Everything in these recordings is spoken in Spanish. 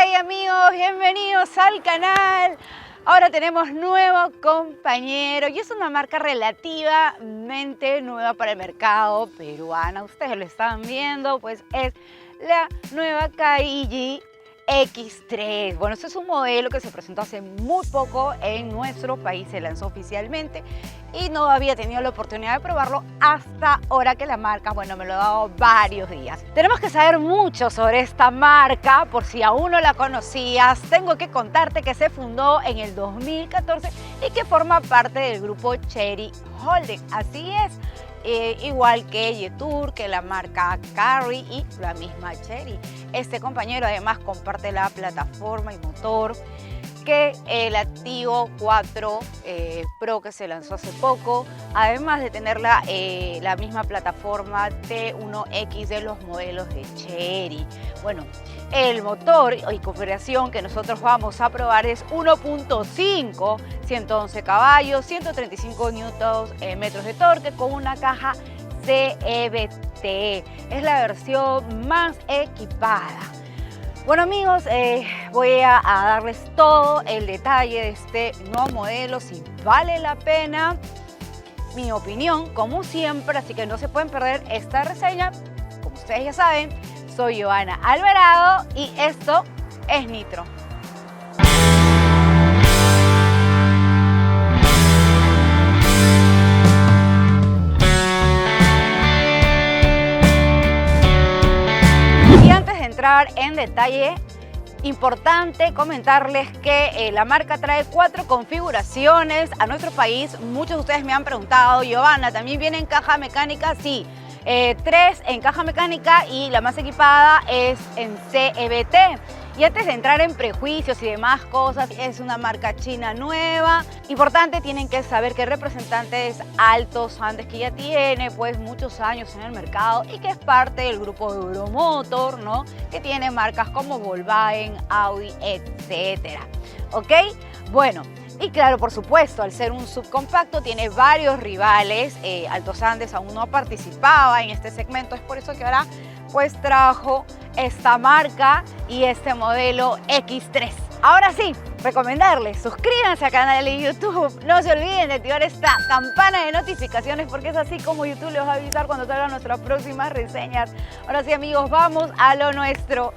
Hey amigos, bienvenidos al canal. Ahora tenemos nuevo compañero y es una marca relativamente nueva para el mercado peruano. Ustedes lo están viendo, pues es la nueva Cailli X3. Bueno, este es un modelo que se presentó hace muy poco en nuestro país, se lanzó oficialmente y no había tenido la oportunidad de probarlo hasta ahora que la marca, bueno, me lo ha dado varios días. Tenemos que saber mucho sobre esta marca, por si aún no la conocías. Tengo que contarte que se fundó en el 2014 y que forma parte del grupo Chery Holding. Así es. Igual que Jetour, que la marca Carry y la misma Chery. Este compañero además comparte la plataforma y motor que el Activo 4 Pro que se lanzó hace poco, además de tener la misma plataforma T1X de los modelos de Chery. Bueno, el motor y configuración que nosotros vamos a probar es 1.5, 111 caballos, 135 Nm de torque con una caja CVT. Es la versión más equipada. Bueno amigos, voy a darles todo el detalle de este nuevo modelo, si vale la pena, mi opinión como siempre, así que no se pueden perder esta reseña. Como ustedes ya saben, soy Joana Alvarado y esto es Nitro. Entrar en detalle, importante comentarles que la marca trae 4 configuraciones a nuestro país. Muchos de ustedes me han preguntado, Giovanna, ¿también viene en caja mecánica? Sí, 3 en caja mecánica y la más equipada es en CVT. Y antes de entrar en prejuicios y demás cosas, es una marca china nueva. Importante, tienen que saber que el representante es Altos Andes, que ya tiene pues muchos años en el mercado y que es parte del grupo Euromotor, ¿no? Que tiene marcas como Volkswagen, Audi, etcétera. ¿Ok? Bueno, y claro, por supuesto, al ser un subcompacto tiene varios rivales. Altos Andes aún no participaba en este segmento, es por eso que ahora pues trajo esta marca y este modelo X3. Ahora sí, recomendarles, suscríbanse al canal de YouTube, no se olviden de activar esta campana de notificaciones porque es así como YouTube les va a avisar cuando salgan nuestras próximas reseñas. Ahora sí amigos, vamos a lo nuestro.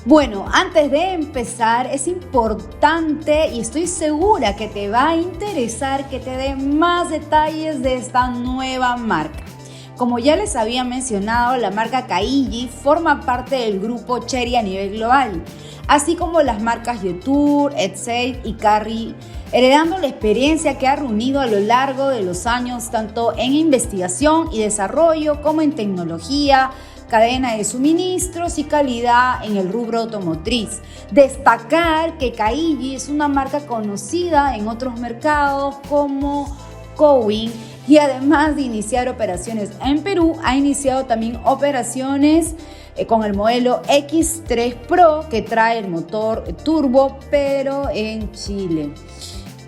Bueno, antes de empezar es importante y estoy segura que te va a interesar que te dé más detalles de esta nueva marca. Como ya les había mencionado, la marca Cailli forma parte del grupo Chery a nivel global, así como las marcas Jetour, Exide y Carry, heredando la experiencia que ha reunido a lo largo de los años tanto en investigación y desarrollo como en tecnología, cadena de suministros y calidad en el rubro automotriz. Destacar que Cailli es una marca conocida en otros mercados como Cowin y además de iniciar operaciones en Perú, ha iniciado también operaciones con el modelo X3 Pro que trae el motor turbo pero en Chile.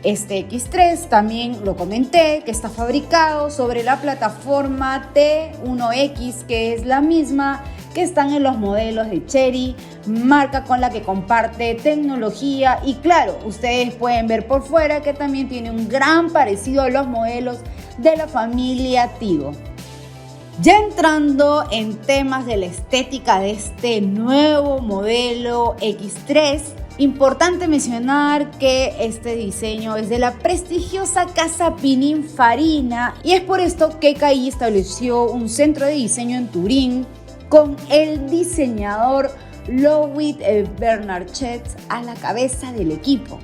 Este X3 también lo comenté que está fabricado sobre la plataforma T1X, que es la misma que están en los modelos de Chery, marca con la que comparte tecnología y claro, ustedes pueden ver por fuera que también tiene un gran parecido a los modelos de la familia Tigo. Ya entrando en temas de la estética de este nuevo modelo X3, importante mencionar que este diseño es de la prestigiosa casa Pininfarina y es por esto que Cailli estableció un centro de diseño en Turín con el diseñador Loïc Bernatchez a la cabeza del equipo.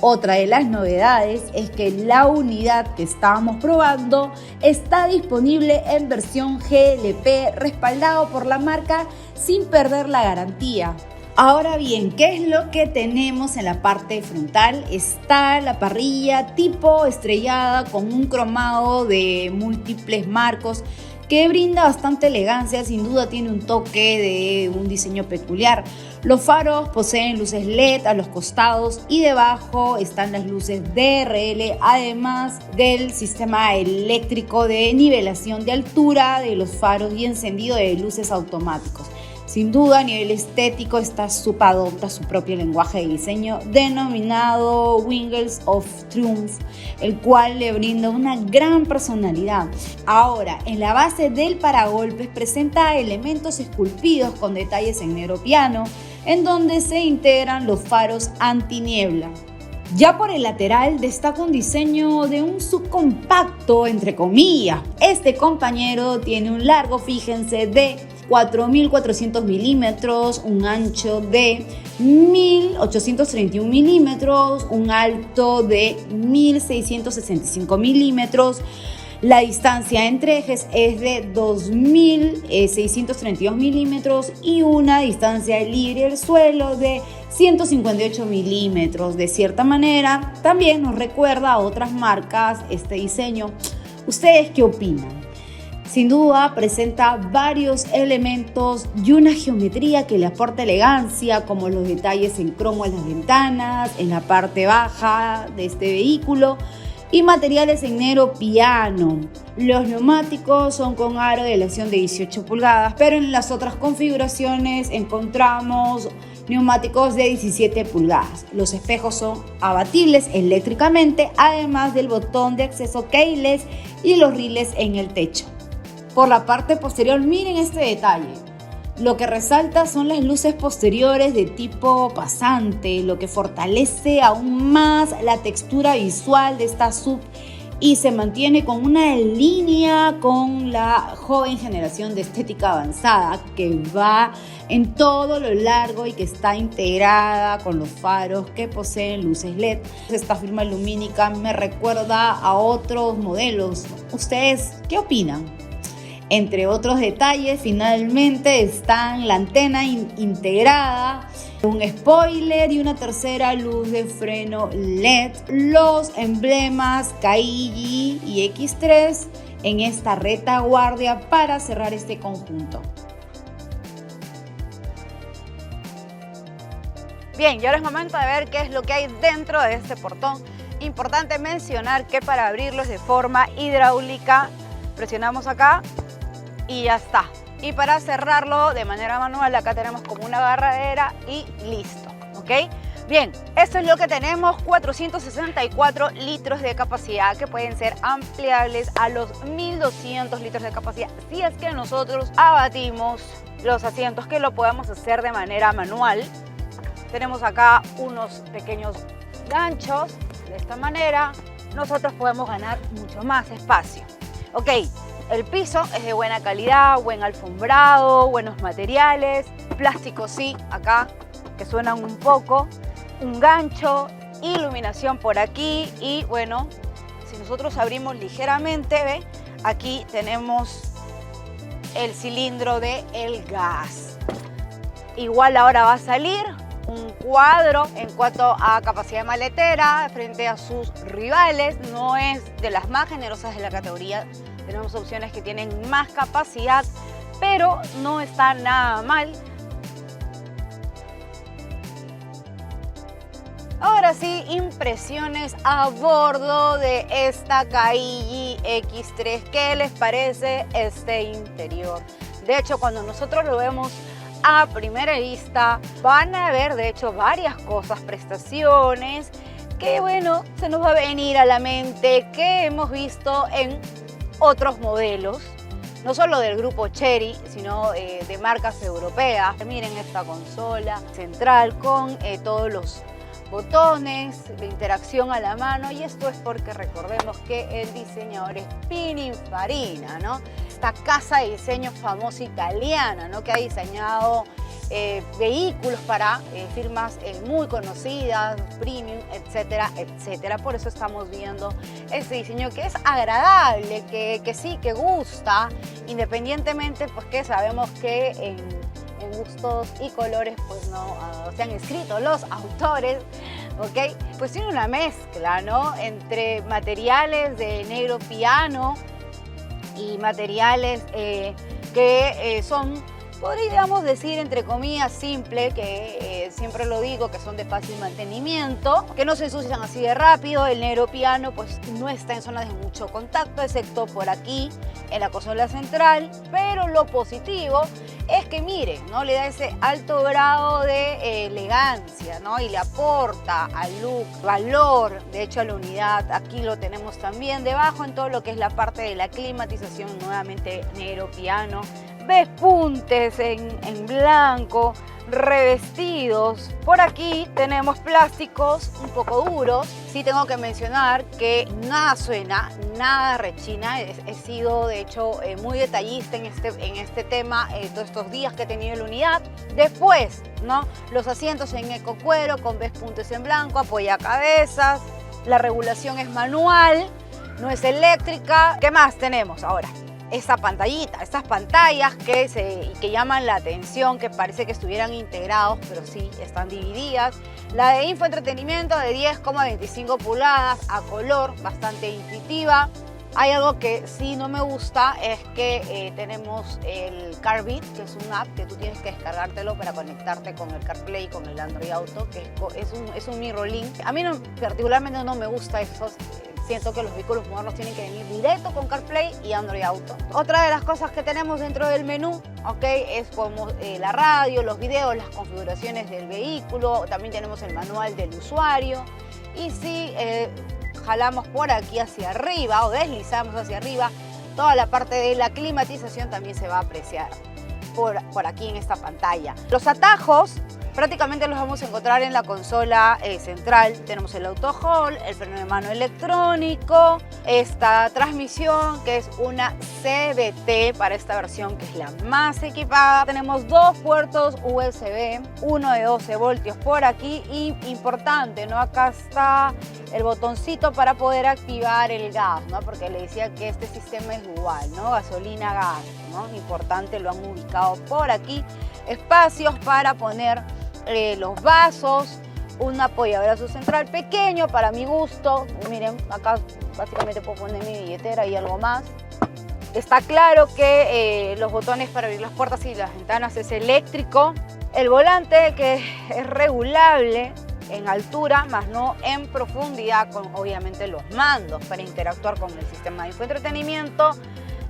Otra de las novedades es que la unidad que estábamos probando está disponible en versión GLP respaldado por la marca sin perder la garantía. Ahora bien, ¿qué es lo que tenemos en la parte frontal? Está la parrilla tipo estrellada con un cromado de múltiples marcos que brinda bastante elegancia. Sin duda tiene un toque de un diseño peculiar. Los faros poseen luces LED a los costados y debajo están las luces DRL, además del sistema eléctrico de nivelación de altura de los faros y encendido de luces automáticos. Sin duda, a nivel estético, esta SUV adopta su propio lenguaje de diseño denominado Wings of Triumph, el cual le brinda una gran personalidad. Ahora, en la base del paragolpes presenta elementos esculpidos con detalles en negro piano, en donde se integran los faros antiniebla. Ya por el lateral destaca un diseño de un subcompacto, entre comillas. Este compañero tiene un largo, fíjense, de 4.400 milímetros, un ancho de 1.831 milímetros, un alto de 1.665 milímetros. La distancia entre ejes es de 2.632 milímetros y una distancia libre del suelo de 158 milímetros. De cierta manera, también nos recuerda a otras marcas este diseño. ¿Ustedes qué opinan? Sin duda presenta varios elementos y una geometría que le aporta elegancia, como los detalles en cromo en las ventanas, en la parte baja de este vehículo, y materiales en negro piano. Los neumáticos son con aro de elección de 18 pulgadas, pero en las otras configuraciones encontramos neumáticos de 17 pulgadas. Los espejos son abatibles eléctricamente, además del botón de acceso keyless y los rieles en el techo. Por la parte posterior, miren este detalle. Lo que resalta son las luces posteriores de tipo pasante, lo que fortalece aún más la textura visual de esta SUV y se mantiene con una línea con la joven generación de estética avanzada que va en todo lo largo y que está integrada con los faros que poseen luces LED. Esta firma lumínica me recuerda a otros modelos. ¿Ustedes qué opinan? Entre otros detalles, finalmente están la antena integrada, un spoiler y una tercera luz de freno LED, los emblemas KIJ y X3 en esta retaguardia para cerrar este conjunto. Bien, y ahora es momento de ver qué es lo que hay dentro de este portón. Importante mencionar que para abrirlo es de forma hidráulica. Presionamos acá y ya está. Y para cerrarlo de manera manual, acá tenemos como una agarradera y listo, ¿ok? Bien, esto es lo que tenemos, 464 litros de capacidad que pueden ser ampliables a los 1.200 litros de capacidad si es que nosotros abatimos los asientos, que lo podemos hacer de manera manual. Tenemos acá unos pequeños ganchos, de esta manera nosotros podemos ganar mucho más espacio. Ok, el piso es de buena calidad, buen alfombrado, buenos materiales, plástico sí, acá, que suenan un poco, un gancho, iluminación por aquí y bueno, si nosotros abrimos ligeramente, ¿ve? Aquí tenemos el cilindro del gas. Igual ahora va a salir un cuadro en cuanto a capacidad maletera frente a sus rivales, no es de las más generosas de la categoría. Tenemos opciones que tienen más capacidad, pero no está nada mal. Ahora sí, impresiones a bordo de esta KIJ X3. ¿Qué les parece este interior? De hecho, cuando nosotros lo vemos a primera vista, van a ver de hecho varias cosas, prestaciones, que bueno, se nos va a venir a la mente que hemos visto en otros modelos, no solo del grupo Chery, sino de marcas europeas. Miren esta consola central con todos los botones de interacción a la mano, y esto es porque recordemos que el diseñador es Pininfarina, ¿no? Esta casa de diseño famosa italiana, ¿no? Que ha diseñado vehículos para firmas muy conocidas, premium, etcétera, etcétera. Por eso estamos viendo este diseño que es agradable, que sí, que gusta, independientemente pues que sabemos que en gustos y colores pues no se han escrito los autores, ¿ok? Pues tiene una mezcla, ¿no? Entre materiales de negro piano, y materiales que son, podríamos decir, entre comillas, simple, que siempre lo digo, que son de fácil mantenimiento, que no se ensucian así de rápido. El negro piano pues no está en zonas de mucho contacto, excepto por aquí en la consola central, pero lo positivo es que miren, ¿no? Le da ese alto grado de elegancia, ¿no? Y le aporta al look valor, de hecho, a la unidad. Aquí lo tenemos también debajo en todo lo que es la parte de la climatización, nuevamente negro piano. Ves puntes en blanco, revestidos. Por aquí tenemos plásticos un poco duros. Sí tengo que mencionar que nada suena, nada rechina. He sido, de hecho, muy detallista en este tema todos estos días que he tenido la unidad. Después, ¿no? Los asientos en ecocuero con ves puntes en blanco, apoyacabezas. La regulación es manual, no es eléctrica. ¿Qué más tenemos ahora? Esta pantallita, estas pantallas que llaman la atención, que parece que estuvieran integrados, pero sí, están divididas. La de infoentretenimiento de 10,25 pulgadas a color, bastante intuitiva. Hay algo que sí no me gusta, es que tenemos el CarBeat, que es un app que tú tienes que descargártelo para conectarte con el CarPlay, con el Android Auto, que es un MirrorLink. A mí particularmente no me gusta eso. Siento que los vehículos modernos tienen que venir directo con CarPlay y Android Auto. Otra de las cosas que tenemos dentro del menú, es como la radio, los videos, las configuraciones del vehículo. También tenemos el manual del usuario. Y si jalamos por aquí hacia arriba o deslizamos hacia arriba, toda la parte de la climatización también se va a apreciar por aquí en esta pantalla. Los atajos prácticamente los vamos a encontrar en la consola central. Tenemos el auto hold, el freno de mano electrónico, esta transmisión que es una CVT para esta versión, que es la más equipada. Tenemos dos puertos USB, uno de 12 voltios por aquí, y importante, ¿no? Acá está el botoncito para poder activar el gas, ¿no? Porque le decía que este sistema es dual, ¿no? Gasolina-gas, ¿no? Importante, lo han ubicado por aquí. Espacios para poner los vasos, un apoyabrazo central pequeño para mi gusto. Miren, acá básicamente puedo poner mi billetera y algo más. Está claro que los botones para abrir las puertas y las ventanas es eléctrico. El volante, que es regulable en altura, más no en profundidad, con obviamente los mandos para interactuar con el sistema de infoentretenimiento.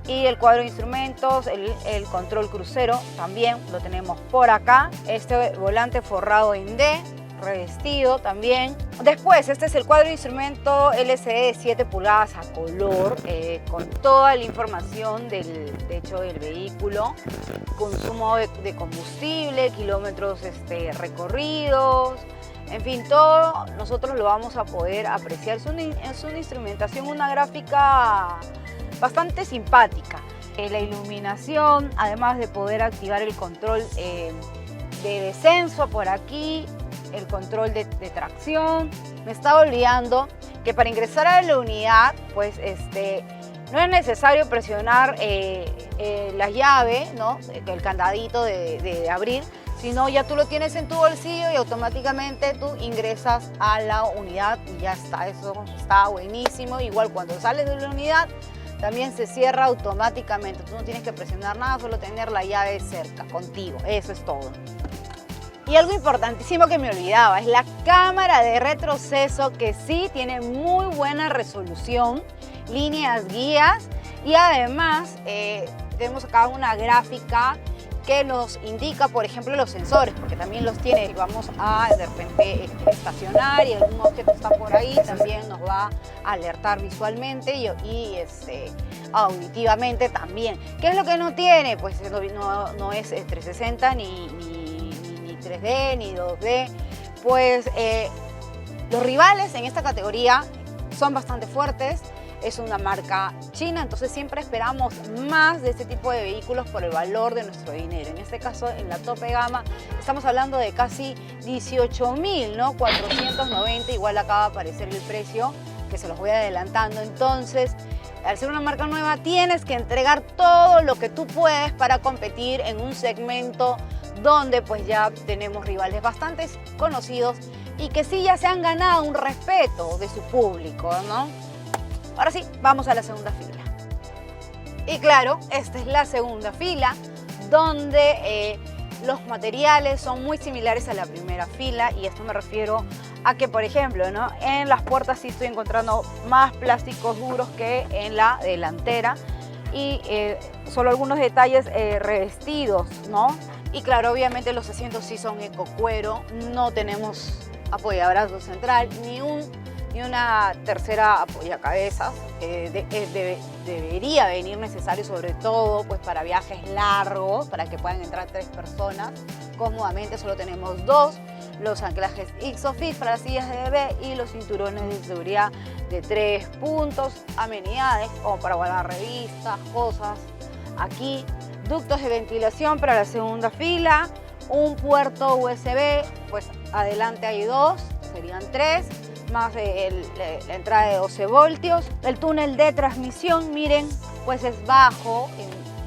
Y el cuadro de instrumentos, el control crucero también lo tenemos por acá. Este volante forrado en D, revestido también. Después, este es el cuadro de instrumento LCD de 7 pulgadas a color, con toda la información del vehículo, consumo de combustible, kilómetros recorridos. En fin, todo nosotros lo vamos a poder apreciar. Es una instrumentación, una gráfica bastante simpática. La iluminación, además de poder activar el control de descenso por aquí, el control de tracción. Me estaba olvidando que para ingresar a la unidad, pues no es necesario presionar la llave, ¿no? El candadito de abrir, sino ya tú lo tienes en tu bolsillo y automáticamente tú ingresas a la unidad y ya está. Eso está buenísimo. Igual cuando sales de la unidad, también se cierra automáticamente. Tú no tienes que presionar nada, solo tener la llave cerca, contigo. Eso es todo. Y algo importantísimo que me olvidaba es la cámara de retroceso, que sí tiene muy buena resolución, líneas guías, y además tenemos acá una gráfica que nos indica, por ejemplo, los sensores, porque también los tiene. Si vamos a de repente estacionar y algún objeto está por ahí, también nos va a alertar visualmente y auditivamente también. ¿Qué es lo que no tiene? Pues no es 360 ni 3D ni 2D. Pues los rivales en esta categoría son bastante fuertes. Es una marca china, entonces siempre esperamos más de este tipo de vehículos por el valor de nuestro dinero. En este caso, en la tope gama, estamos hablando de casi 18.000, ¿no? 490, igual acaba de aparecer el precio, que se los voy adelantando. Entonces, al ser una marca nueva, tienes que entregar todo lo que tú puedes para competir en un segmento donde pues ya tenemos rivales bastante conocidos y que sí ya se han ganado un respeto de su público, ¿no? Ahora sí, vamos a la segunda fila. Y claro, esta es la segunda fila donde los materiales son muy similares a la primera fila, y esto me refiero a que, por ejemplo, ¿no?, en las puertas sí estoy encontrando más plásticos duros que en la delantera, y solo algunos detalles revestidos, ¿no? Y claro, obviamente los asientos sí son ecocuero, no tenemos apoyabrazo central ni una tercera apoyacabezas. Debería venir necesario, sobre todo pues para viajes largos, para que puedan entrar 3 personas cómodamente. Solo tenemos 2, los anclajes Isofix para las sillas de bebé y los cinturones de seguridad de 3 puntos, amenidades como para guardar revistas, cosas. Aquí ductos de ventilación para la segunda fila, un puerto USB, pues adelante hay 2, serían 3, más la entrada de 12 voltios. El túnel de transmisión, miren, pues es bajo.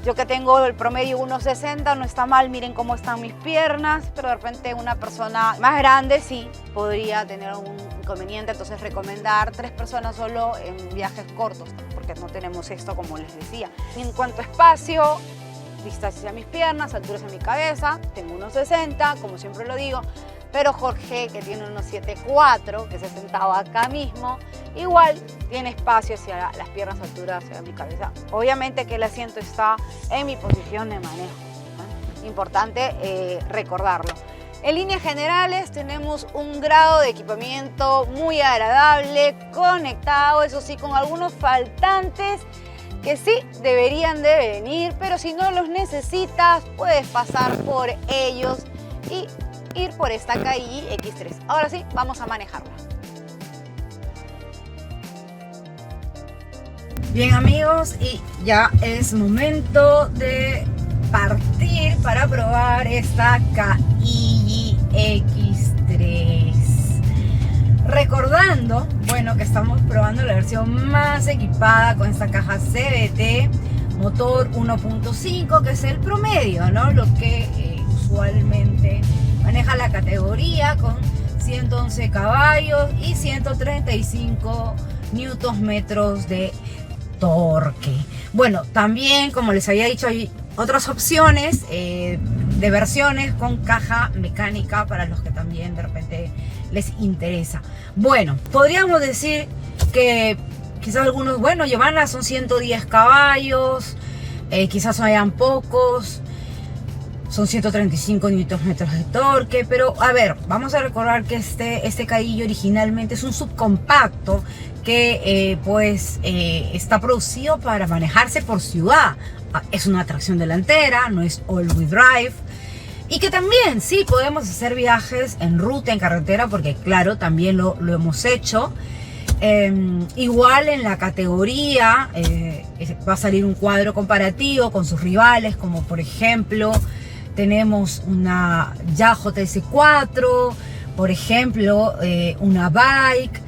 Yo que tengo el promedio 1,60 no está mal, miren cómo están mis piernas, pero de repente una persona más grande sí podría tener un inconveniente, entonces recomendar 3 personas solo en viajes cortos, porque no tenemos esto, como les decía. En cuanto a espacio, distancia hacia mis piernas, altura hacia mi cabeza, tengo 1,60, como siempre lo digo, pero Jorge, que tiene 1,74, que se sentaba acá mismo, igual tiene espacio hacia las piernas, altura hacia mi cabeza. Obviamente que el asiento está en mi posición de manejo, ¿no? Importante recordarlo. En líneas generales tenemos un grado de equipamiento muy agradable, conectado, eso sí, con algunos faltantes que sí deberían de venir, pero si no los necesitas, puedes pasar por ellos y ir por esta KIJ X3. Ahora sí, vamos a manejarla. Bien amigos, y ya es momento de partir para probar esta KIJ X3. Recordando, bueno, que estamos probando la versión más equipada con esta caja CVT, motor 1.5, que es el promedio, ¿no? Lo que usualmente maneja la categoría, con 111 caballos y 135 Nm de torque. Bueno, también, como les había dicho, hay otras opciones de versiones con caja mecánica para los que también de repente les interesa. Bueno, podríamos decir que quizás algunos, bueno, Giovanna, son 110 caballos, quizás sean pocos, son 135 Nm de torque, pero a ver, vamos a recordar que este KIJ originalmente es un subcompacto que está producido para manejarse por ciudad. Es una tracción delantera, no es all-wheel drive, y que también sí podemos hacer viajes en ruta, en carretera, porque claro, también lo hemos hecho. Igual en la categoría va a salir un cuadro comparativo con sus rivales, como por ejemplo tenemos una Yamaha JS4, por ejemplo una Bike,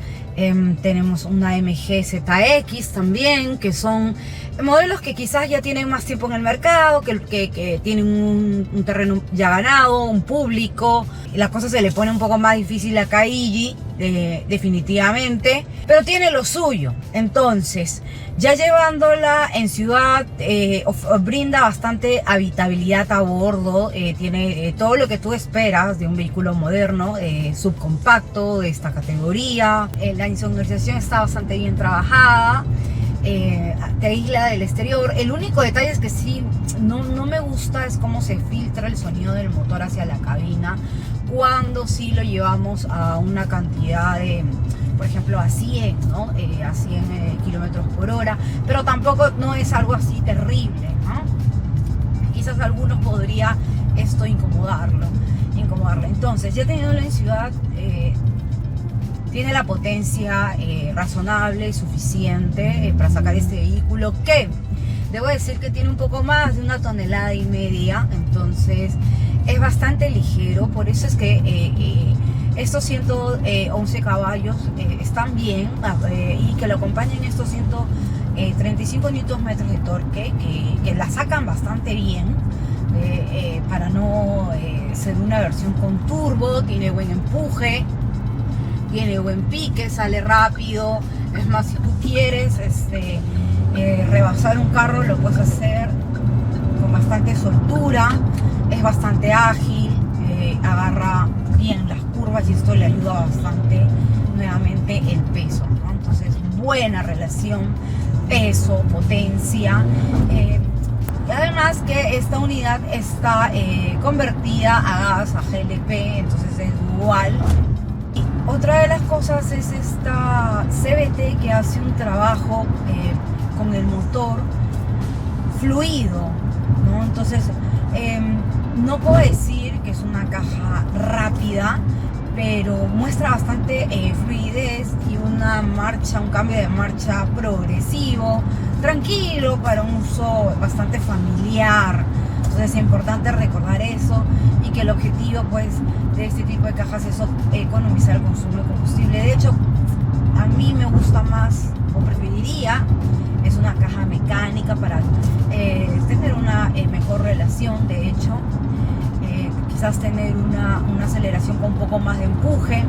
tenemos una MG ZX también, que son modelos que quizás ya tienen más tiempo en el mercado, que tienen un terreno ya ganado, un público. La cosa se le pone un poco más difícil a KIJ, definitivamente, pero tiene lo suyo. Entonces, ya llevándola en ciudad, brinda bastante habitabilidad a bordo, tiene todo lo que tú esperas de un vehículo moderno, subcompacto de esta categoría. La insonorización está bastante bien trabajada. Te aísla del exterior. El único detalle es que sí, no me gusta es cómo se filtra el sonido del motor hacia la cabina cuando sí lo llevamos a una cantidad de, por ejemplo, a 100, ¿no? A 100 kilómetros por hora, pero tampoco no es algo así terrible, ¿no? Quizás a algunos podría esto incomodarlo. Entonces, ya teniéndolo en ciudad, tiene la potencia razonable y suficiente para sacar este vehículo, que debo decir que tiene un poco más de 1,5 toneladas. Entonces es bastante ligero. Por eso es que estos 111 caballos están bien, y que lo acompañen estos 135 Nm de torque que la sacan bastante bien, para no ser una versión con turbo. Tiene buen empuje, tiene buen pique, sale rápido. Es más, si tú quieres rebasar un carro lo puedes hacer con bastante soltura, es bastante ágil, agarra bien las curvas y esto le ayuda bastante nuevamente el peso, ¿no? Entonces, buena relación peso-potencia. Y además que esta unidad está convertida a gas, a GLP, entonces es dual. Y otra de las cosas es esta CVT que hace un trabajo con el motor fluido, ¿no? Entonces, no puedo decir que es una caja rápida, pero muestra bastante fluidez y un cambio de marcha progresivo, tranquilo, para un uso bastante familiar. Entonces es importante recordar eso y que el objetivo pues de este tipo de cajas es economizar el consumo de combustible. De hecho, a mí me gusta más, o preferiría, es una caja mecánica para tener una mejor relación. De hecho, quizás tener una aceleración con un poco más de empuje,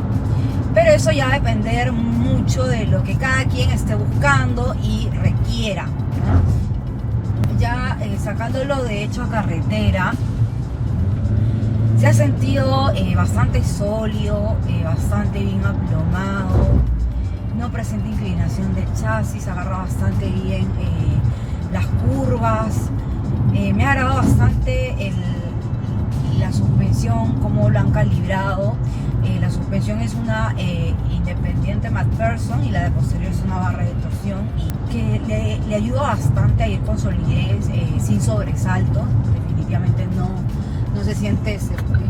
pero eso ya va a depender mucho de lo que cada quien esté buscando y requiera, ¿no? Ya sacándolo de hecho a carretera, se ha sentido bastante sólido, bastante bien aplomado, no presenta inclinación del chasis, agarra bastante bien las curvas. Me ha agradado bastante la suspensión, cómo lo han calibrado. La suspensión es una independiente McPherson y la de posterior es una barra de torsión, y que le ayuda bastante a ir con solidez, sin sobresaltos. Definitivamente no se siente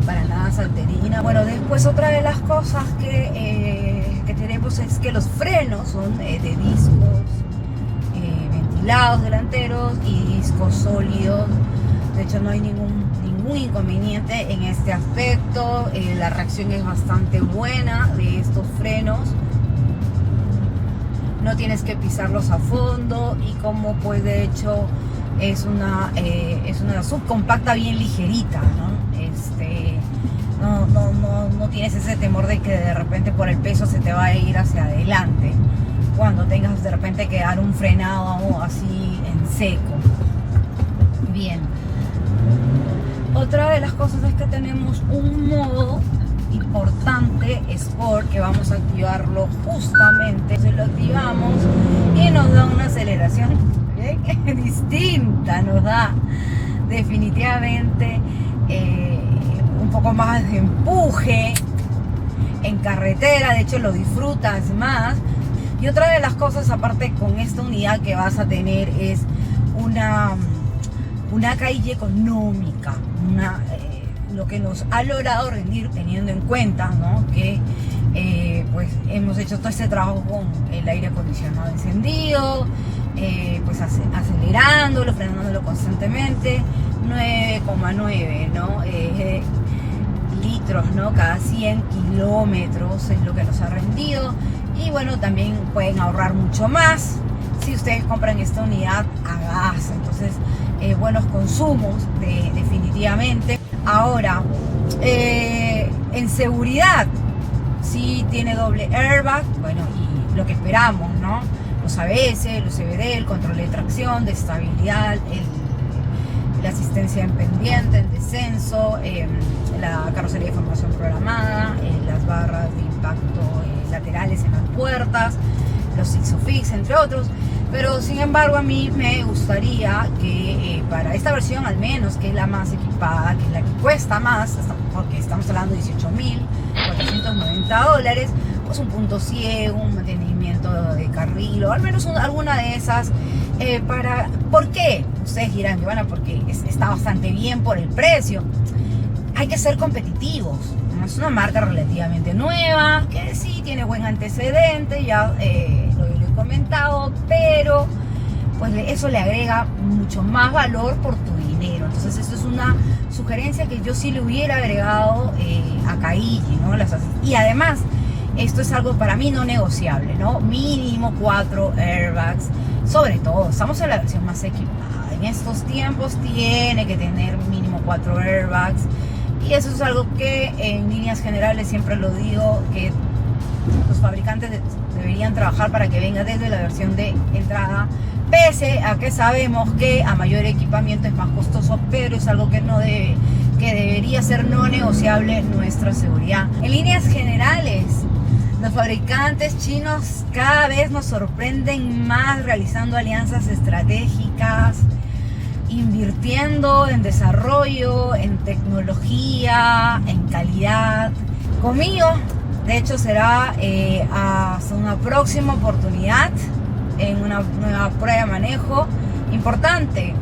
para nada salterina. Bueno, después otra de las cosas que tenemos es que los frenos son de discos ventilados delanteros y discos sólidos. De hecho, no hay ningún inconveniente en este aspecto. La reacción es bastante buena de estos frenos, no tienes que pisarlos a fondo, y como pues de hecho es una subcompacta bien ligerita, ¿no? No tienes ese temor de que de repente por el peso se te va a ir hacia adelante cuando tengas de repente que dar un frenado así en seco. Bien. Otra de las cosas es que tenemos un modo importante Sport, que vamos a activarlo justamente. Entonces lo activamos y nos da una aceleración distinta, nos da definitivamente un poco más de empuje en carretera. De hecho lo disfrutas más. Y otra de las cosas aparte con esta unidad que vas a tener es una calle económica, lo que nos ha logrado rendir, teniendo en cuenta, ¿no?, que pues hemos hecho todo este trabajo con el aire acondicionado encendido, pues acelerándolo, frenándolo constantemente. 9,9, ¿no? Litros, ¿no?, cada 100 kilómetros es lo que nos ha rendido. Y bueno, también pueden ahorrar mucho más si ustedes compran esta unidad a gas. Entonces, buenos consumos definitivamente. Ahora, en seguridad, sí tiene doble airbag, bueno, y lo que esperamos, ¿no? Los ABS, los CVD, el control de tracción, de estabilidad, la asistencia en pendiente, el descenso, la carrocería de formación programada, las barras de impacto laterales en las puertas, los ISOFIX, entre otros. Pero sin embargo, a mí me gustaría que para esta versión, al menos, que es la más equipada, que es la que cuesta más, porque estamos hablando de $18,490, pues un punto ciego, un mantenimiento de carril, o al menos alguna de esas. ¿Por qué? Ustedes dirán que bueno, porque está bastante bien por el precio. Hay que ser competitivos. Es una marca relativamente nueva, que sí tiene buen antecedente, ya lo he comentado, pero pues eso le agrega mucho más valor por tu dinero. Entonces esto es una sugerencia que yo sí le hubiera agregado a Cailli, ¿no? Y además, esto es algo para mí no negociable, ¿no? Mínimo 4 airbags, sobre todo, estamos en la versión más equipada. En estos tiempos tiene que tener mínimo 4 airbags. Y eso es algo que en líneas generales siempre lo digo, que los fabricantes deberían trabajar para que venga desde la versión de entrada pese a que sabemos que a mayor equipamiento es más costoso, pero es algo que debería ser no negociable nuestra seguridad. En líneas generales, los fabricantes chinos cada vez nos sorprenden más realizando alianzas estratégicas, invirtiendo en desarrollo, en tecnología, en calidad. Conmigo, de hecho, será hasta una próxima oportunidad en una nueva prueba de manejo. Importante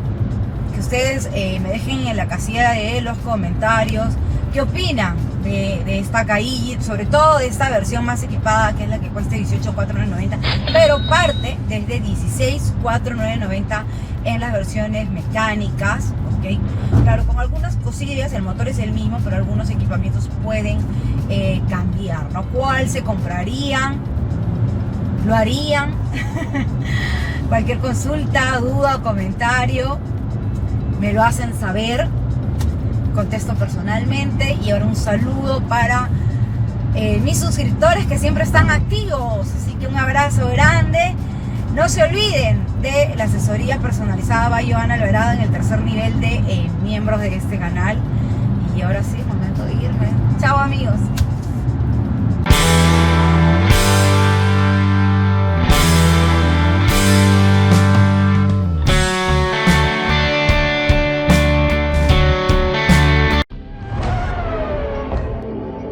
que ustedes me dejen en la casilla de los comentarios qué opinan de esta KI, sobre todo de esta versión más equipada, que es la que cuesta 18,490, pero parte desde 16,490 en las versiones mecánicas, ¿ok? Claro, con algunas cosillas, el motor es el mismo, pero algunos equipamientos pueden cambiar, ¿no? ¿Cuál se comprarían? ¿Lo harían? Cualquier consulta, duda o comentario me lo hacen saber, contesto personalmente. Y ahora un saludo para mis suscriptores que siempre están activos, así que un abrazo grande. No se olviden de la asesoría personalizada by Joana Alvarado en el tercer nivel de miembros de este canal. Y ahora sí, momento de irme. Chao amigos.